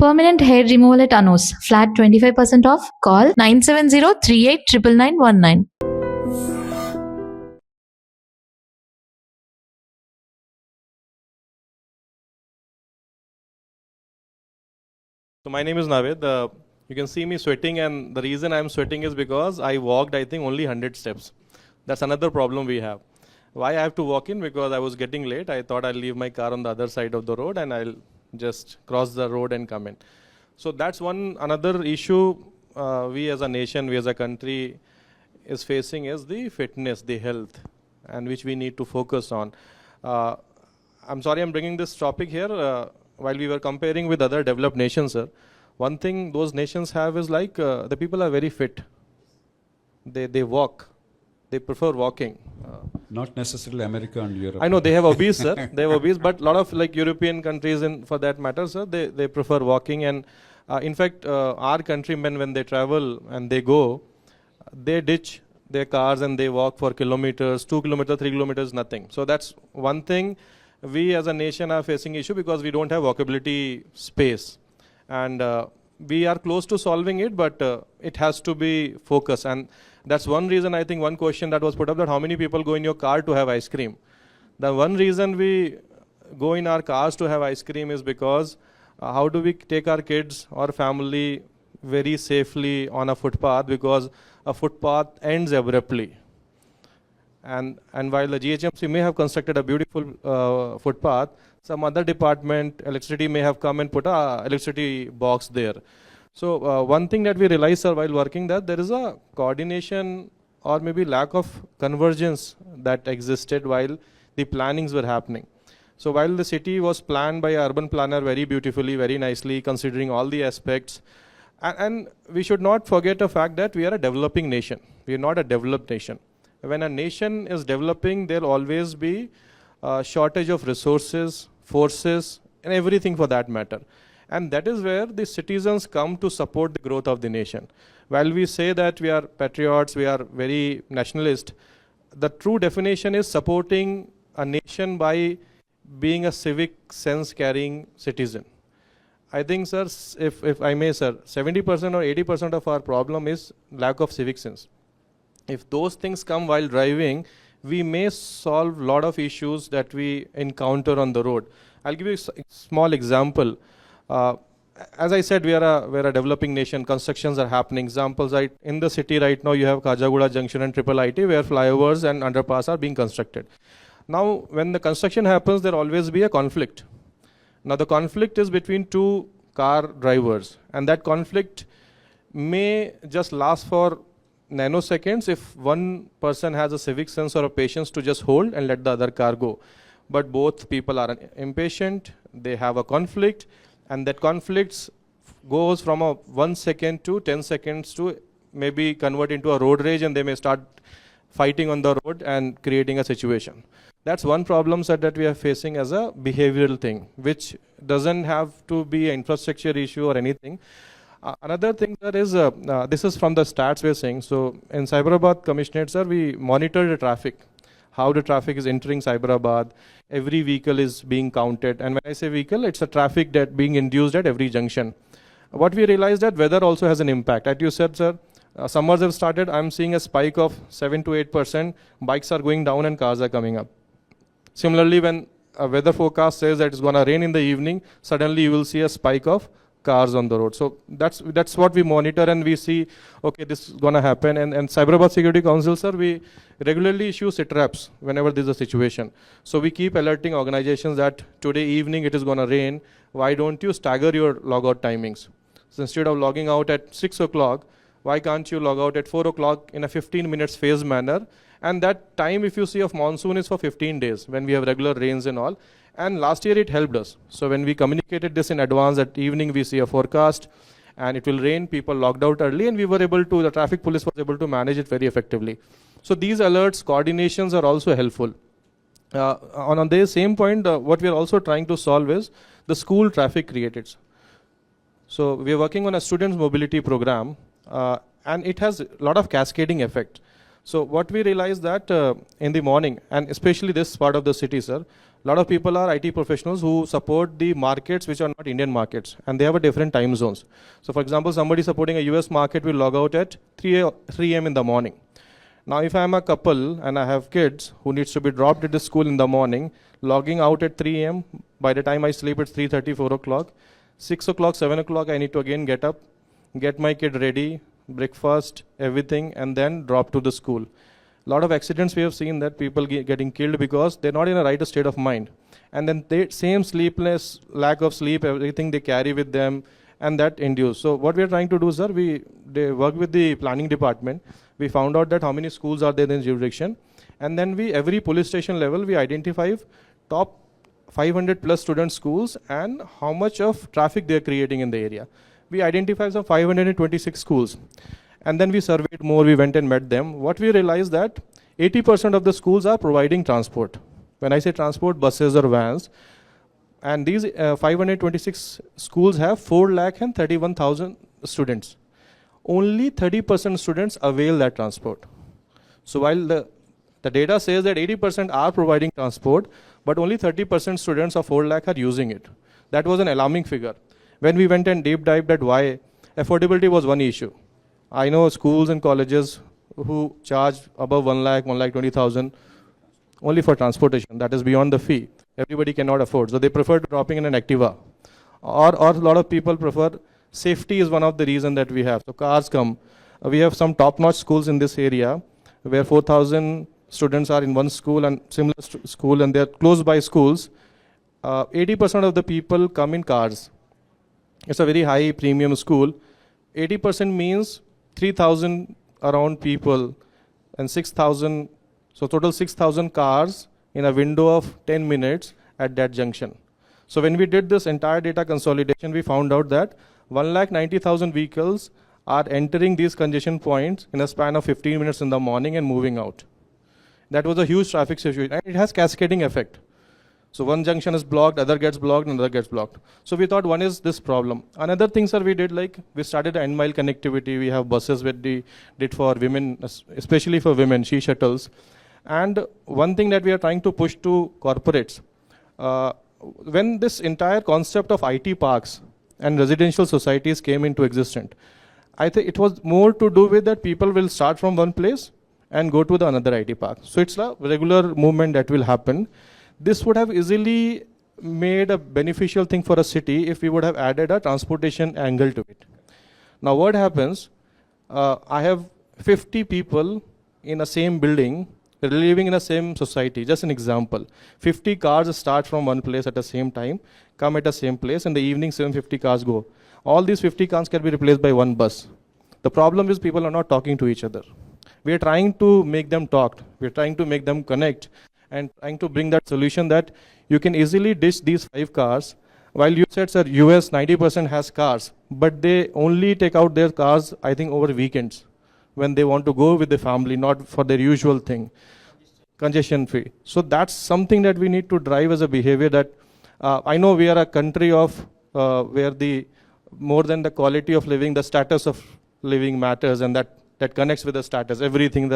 Permanent hair removal at Anu's. Flat 25% off. Call 970-389919. So my name is Navid. You can see me sweating, and the reason I'm sweating is because I walked, I think, only 100 steps. That's another problem we have. Why I have to walk in? Because I was getting late. I thought I'll leave my car on the other side of the road and I'll just cross the road and come in. So that's another issue we as a nation, we as a country is facing is the fitness, the health, and which we need to focus on. I'm sorry I'm bringing this topic here. While we were comparing with other developed nations, sir, one thing those nations have is like the people are very fit. They walk. They prefer walking. Not necessarily America and Europe. I know they have obese, sir. They have obese, but a lot of like European countries, and for that matter, sir, they prefer walking. And in fact, our countrymen, when they travel and they go, they ditch their cars and they walk for kilometers, 2 kilometers, 3 kilometers, nothing. So that's one thing we as a nation are facing issue because we don't have walkability space. And we are close to solving it, but it has to be focused. And that's one reason, I think, one question that was put up, that how many people go in your car to have ice cream. The one reason we go in our cars to have ice cream is because how do we take our kids or family very safely on a footpath, because a footpath ends abruptly. And while the GHMC may have constructed a beautiful footpath, some other department, electricity, may have come and put a electricity box there. So one thing that we realized, sir, while working, that there is a coordination or maybe lack of convergence that existed while the plannings were happening. So while the city was planned by an urban planner very beautifully, very nicely, considering all the aspects, and we should not forget the fact that we are a developing nation. We are not a developed nation. When a nation is developing, there will always be a shortage of resources, forces, and everything for that matter. And that is where the citizens come to support the growth of the nation. While we say that we are patriots, we are very nationalist, the true definition is supporting a nation by being a civic sense carrying citizen. I think, sir, if I may, sir, 70% or 80% of our problem is lack of civic sense. If those things come while driving, we may solve a lot of issues that we encounter on the road. I'll give you a small example. As I said, we're a developing nation. Constructions are happening. Examples, right, in the city right now, you have Kajagoda Junction and Triple IT, where flyovers and underpass are being constructed. Now, when the construction happens, there always be a conflict. Now, the conflict is between two car drivers, and that conflict may just last for nanoseconds if one person has a civic sense or a patience to just hold and let the other car go. But both people are impatient, they have a conflict, and that conflict goes from a 1 second to 10 seconds to maybe convert into a road rage, and they may start fighting on the road and creating a situation. That's one problem, sir, that we are facing as a behavioral thing, which doesn't have to be an infrastructure issue or anything. Another thing, sir, is this is from the stats we're saying. So in Hyderabad Commissionerate, sir, we monitor the traffic, how the traffic is entering Hyderabad. Every vehicle is being counted. And when I say vehicle, it's a traffic that being induced at every junction. What we realized that weather also has an impact. As you said, sir, summers have started. I'm seeing a spike of 7 to 8%. Bikes are going down and cars are coming up. Similarly, when a weather forecast says that it's going to rain in the evening, suddenly you will see a spike of cars on the road. So that's what we monitor, and we see, okay, this is going to happen. And Hyderabad Security Council, sir, we regularly issue sit traps whenever there's a situation. So we keep alerting organizations that today evening it is going to rain. Why don't you stagger your logout timings? So instead of logging out at 6 o'clock, why can't you log out at 4 o'clock in a 15 minutes phased manner? And that time, if you see, of monsoon is for 15 days when we have regular rains and all. And last year it helped us. So when we communicated this in advance, at evening we see a forecast and it will rain, people logged out early, and we were able to, the traffic police was able to manage it very effectively. So these alerts, coordinations are also helpful. On the same point, what we are also trying to solve is the school traffic created. So we are working on a students mobility program, and it has a lot of cascading effect. So what we realized that in the morning, and especially this part of the city, sir, A lot of people are IT professionals who support the markets which are not Indian markets, and they have a different time zones. So for example, somebody supporting a US market will log out at 3 a.m. in the morning. Now, if I am a couple and I have kids who needs to be dropped at the school in the morning, logging out at 3 a.m., by the time I sleep, it's 3:30, 4 o'clock. 6 o'clock, 7 o'clock, I need to again get up, get my kid ready, breakfast, everything, and then drop to the school. A lot of accidents we have seen that people getting killed because they're not in a right state of mind. And then they same sleepless, lack of sleep, everything they carry with them, and that induce. So what we are trying to do, sir, they work with the planning department. We found out that how many schools are there in jurisdiction. And then every police station level, we identify top 500 plus student schools and how much of traffic they are creating in the area. We identified some 526 schools. And then we surveyed more, we went and met them. What we realized that 80% of the schools are providing transport. When I say transport, buses or vans. And these 526 schools have 4,31,000 students. Only 30% students avail that transport. So while the data says that 80% are providing transport, but only 30% students of 4 lakh are using it. That was an alarming figure. When we went and deep dived at why, affordability was one issue. I know schools and colleges who charge above 1 lakh, 1,20,000 only for transportation. That is beyond the fee. Everybody cannot afford. So they prefer dropping in an Activa. Or a lot of people prefer, safety is one of the reasons that we have. So cars come. We have some top-notch schools in this area where 4,000 students are in one school and similar school, and they're close by schools. 80% of the people come in cars. It's a very high premium school. 80% means 3,000 around people and 6,000, so total 6,000 cars in a window of 10 minutes at that junction. So when we did this entire data consolidation, we found out that 1,90,000 vehicles are entering these congestion points in a span of 15 minutes in the morning and moving out. That was a huge traffic situation, and it has cascading effect. So one junction is blocked, other gets blocked, another gets blocked. So we thought one is this problem. Another thing, sir, we did, like we started end mile connectivity. We have buses with did for women, especially for women, she shuttles. And one thing that we are trying to push to corporates, when this entire concept of IT parks and residential societies came into existence, I think it was more to do with that people will start from one place and go to the another IT park. So it's a regular movement that will happen. This would have easily made a beneficial thing for a city if we would have added a transportation angle to it. Now what happens, I have 50 people in a same building, living in a same society. Just an example, 50 cars start from one place at the same time, come at the same place, in the evening 750 cars go. All these 50 cars can be replaced by one bus. The problem is people are not talking to each other. We are trying to make them talk. We are trying to make them connect and trying to bring that solution that you can easily ditch these 5 cars. While you said, sir, US 90% has cars, but they only take out their cars, I think, over weekends when they want to go with the family, not for their usual thing, congestion free. So that's something that we need to drive as a behavior that I know we are a country of where the more than the quality of living, the status of living matters, and that connects with the status. Everything,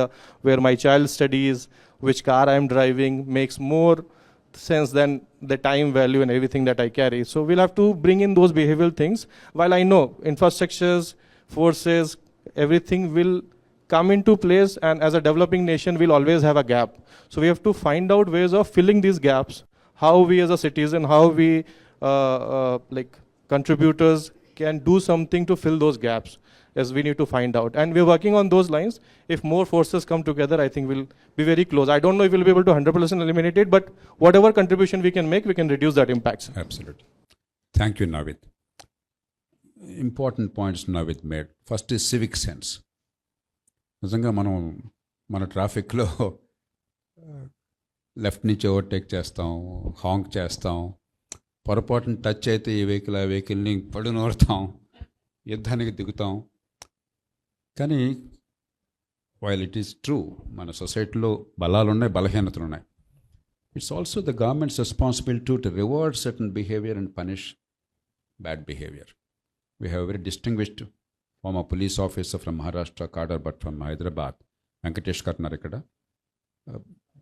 where my child studies, which car I'm driving, makes more sense than the time value and everything that I carry. So we'll have to bring in those behavioral things. While I know infrastructures, forces, everything will come into place, and as a developing nation, we'll always have a gap. So we have to find out ways of filling these gaps, how we as a citizen, how we like contributors can do something to fill those gaps, as we need to find out. And we're working on those lines. If more forces come together, I think we'll be very close. I don't know if we'll be able to 100% eliminate it, but whatever contribution we can make, we can reduce that impact. Absolutely. Thank you, Navid. Important points Navid made. First is civic sense. నిజంగా మన ట్రాఫిక్లో left నుంచి overtake చేస్తాం, Hank చేస్తాం, పొరపాటున touch అయితే ఈ vehicle ఆ వెహికల్ని పడు నోరుతాం, యుద్ధానికి దిగుతాం. కానీ వైల్ ఇట్ ఈస్ ట్రూ, మన సొసైటీలో బలాలు ఉన్నాయి, బలహీనతలు ఉన్నాయి. It's also the governments responsibility to reward certain behaviour and punish bad behaviour. We have very distinguished former police officer from Maharashtra, cadre, but from Hyderabad, Venkatesh Karnar ikkada.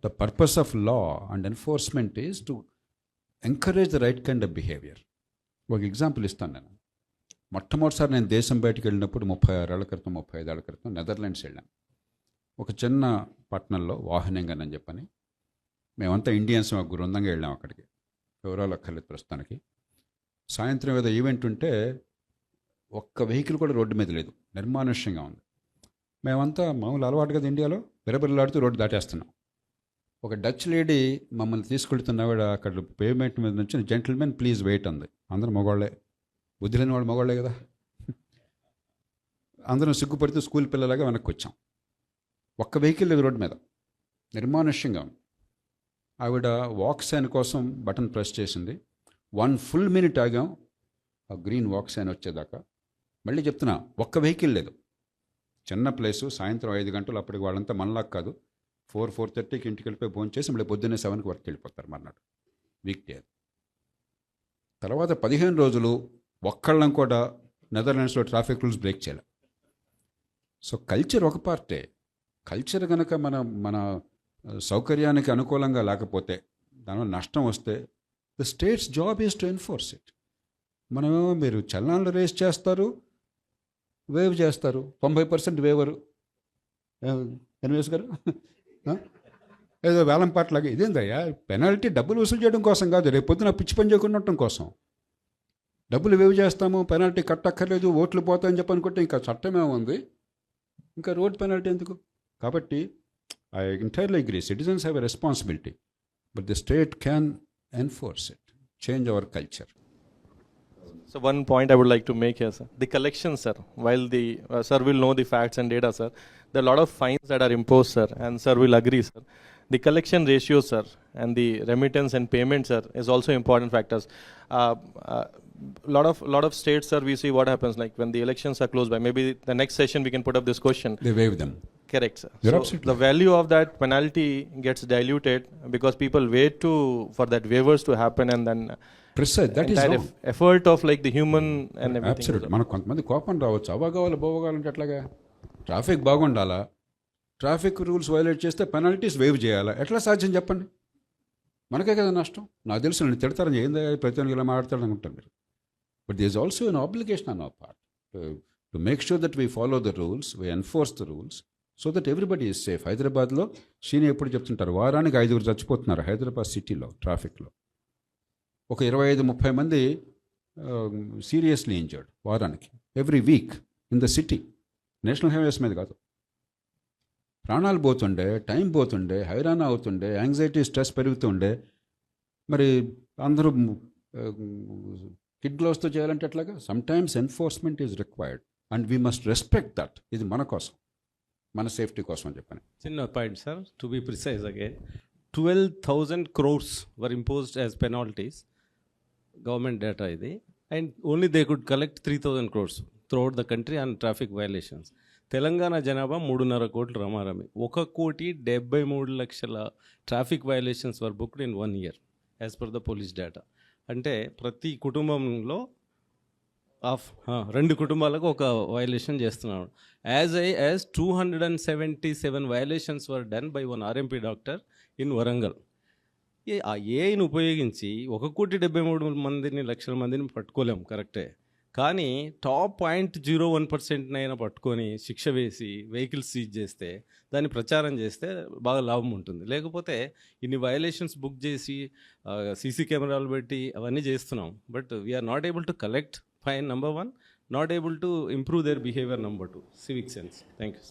The purpose of law and enforcement is to encourage the right kind of behaviour. ఒక example ఇస్తాను నేను. మొట్టమొదటిసారి నేను దేశం బయటకు వెళ్ళినప్పుడు 36 ఏళ్ల క్రితం 35 ఏళ్ల క్రితం నెదర్లాండ్స్ వెళ్ళాను. ఒక చిన్న పట్టణంలో వాహనంగన్ అని చెప్పని, మేమంతా ఇండియన్స్ మాకు బృందంగా వెళ్ళాం అక్కడికి. వివరాలు అక్కర్లేదు ప్రస్తుతానికి. సాయంత్రం ఏదో ఈవెంట్ ఉంటే ఒక్క వెహికల్ కూడా రోడ్డు మీద లేదు, నిర్మానుష్యంగా ఉంది. మేమంతా మామూలు అలవాటు కదా ఇండియాలో, బిరబిరలాడుతూ రోడ్డు దాటేస్తున్నాం. ఒక డచ్ లేడీ మమ్మల్ని తీసుకెళ్తున్నవాడు అక్కడ పేమెంట్ మీద నుంచి జెంటిల్మెన్ ప్లీజ్ వెయిట్ అంది. అందరూ మగవాళ్ళే, బుద్ధి లేని వాళ్ళు మగవాళ్ళే కదా. అందరం సిగ్గుపడుతూ స్కూల్ పిల్లలాగా వెనక్కి వచ్చాం. ఒక్క వెహికల్ లేదు రోడ్డు మీద, నిర్మానుష్యంగా ఉంది. ఆవిడ వాక్ సైన్ కోసం బటన్ ప్రెస్ చేసింది. 1 ఫుల్ మినిట్ ఆగాం ఆ గ్రీన్ వాక్ సైన్ వచ్చేదాకా. మళ్ళీ చెప్తున్నా, ఒక్క వెహికల్ లేదు. చిన్న ప్లేసు, సాయంత్రం 5 గంటలు. అప్పటికి వాళ్ళంతా మనలాగా కాదు, 4-4:30కి ఇంటికి వెళ్ళిపోయి భోజనం చేసి మళ్ళీ పొద్దున్నే 7కి వర్క్ వెళ్ళిపోతారు మర్నాడు, వీక్ డే. తర్వాత 15 రోజులు ఒక్కళ్ళం కూడా నెదర్లాండ్స్లో ట్రాఫిక్ రూల్స్ బ్రేక్ చేయాలి. సో కల్చర్ ఒక పార్టే. కల్చర్ కనుక మన సౌకర్యానికి అనుకూలంగా లేకపోతే, దానివల్ల నష్టం వస్తే, the states job is to enforce it. మనమేమో మీరు చలనాలు రేస్ చేస్తారు, వేవ్ చేస్తారు, 90% వేవరు. ఎన్వేస్ గారు ఏదో వేలం పాటలాగా ఇదేందయ్యా, పెనాల్టీ డబ్బులు వసూలు చేయడం కోసం కాదు, రేపు పొద్దున పిచ్చి పని చేయకుండా ఉండటం కోసం. డబ్బులు వేవ్ చేస్తాము, పెనాల్టీ కట్టక్కర్లేదు, ఓట్లు పోతాయని చెప్పి అనుకుంటే ఇంకా చట్టమే ఉంది, ఇంకా రోడ్ పెనాల్టీ ఎందుకు? కాబట్టి I entirely agree, citizens have a responsibility, but the state can enforce it, change our culture. So one point I would like to make here, sir. The collection, sir. While the sir will know the facts and data, sir, there are a lot of fines that are imposed, sir, and sir will agree, sir. The collection ratio, sir, and the remittance and payment, sir, is also important factors. Lot of states, sir, we see what happens like when the elections are close by. Maybe the next session we can put up this question. They waive them. Correct, sir. You're so absolutely the value of that penalty gets diluted because people wait for that waivers to happen, and then Precise. That is wrong. Effort of like the human and everything. Absolutely. మనకు కొంతమంది కోపం రావచ్చు, అవ్వ కావాలి బొవ్వ కావాలంటే ఎట్లాగా? Traffic బాగుండాలా, traffic rules violate చేస్తే పెనాల్టీస్ వేవ్ చేయాలా? ఎట్లా సాధ్యం చెప్పండి? మనకే కదా నష్టం. నాకు తెలుసు నేను తిడతారని, ఏందా ప్రతి ఒక్కరు ఇలా మాట్లాడతాడు అనుకుంటాను మీరు. But this also an obligation on hour part to make sure that we follow the rules, we enforce the rules, so that everybody is safe. హైదరాబాద్లో సీనియర్ ఎప్పుడు చెప్తుంటారు, వారానికి 5 చచ్చిపోతున్నారు హైదరాబాద్ సిటీలో ట్రాఫిక్లో. ఒక 25-30 మంది సీరియస్లీ ఇంజర్డ్ వారానికి, every week in the city. National highways మీద కాదు. ప్రాణాలు పోతుండే, టైం పోతుండే, హైరాణ అవుతుండే, యాంగ్జైటీ స్ట్రెస్ పెరుగుతుండే. మరి అందరూ కిడ్ గ్లోవ్స్తో చేయాలంటే ఎట్లాగా? Sometimes enforcement is required and we must respect that. ఇది మన కోసం, మన సేఫ్టీ కోసం అని చెప్పాను. చిన్న point sir, to be precise again, 12,000 crores were imposed as penalties, government data ఇది, and only they could collect 3,000 crores throughout the country on traffic violations. Telangana జనాభా 3.5 కోట్లు రమారమి. 1,73,00,000 traffic violations were booked in 1 year as per the police data. అంటే ప్రతి కుటుంబంలో 2 కుటుంబాలకు ఒక violation చేస్తున్నాడు. As 277 violations were done by one RMP doctor in Warangal. ఆ ఏఐని ఉపయోగించి 1,73,00,000 మందిని పట్టుకోలేం, కరెక్టే. కానీ టాప్ 0.01% అయినా పట్టుకొని శిక్ష వేసి వెహికల్స్ సీజ్ చేస్తే, దాన్ని ప్రచారం చేస్తే బాగా లాభం ఉంటుంది. లేకపోతే ఇన్ని వయలేషన్స్ బుక్ చేసి సీసీ కెమెరాలు పెట్టి అవన్నీ చేస్తున్నాం, but we are not able to collect fine number 1, not able to improve their behaviour number 2, civic sense. Thank you.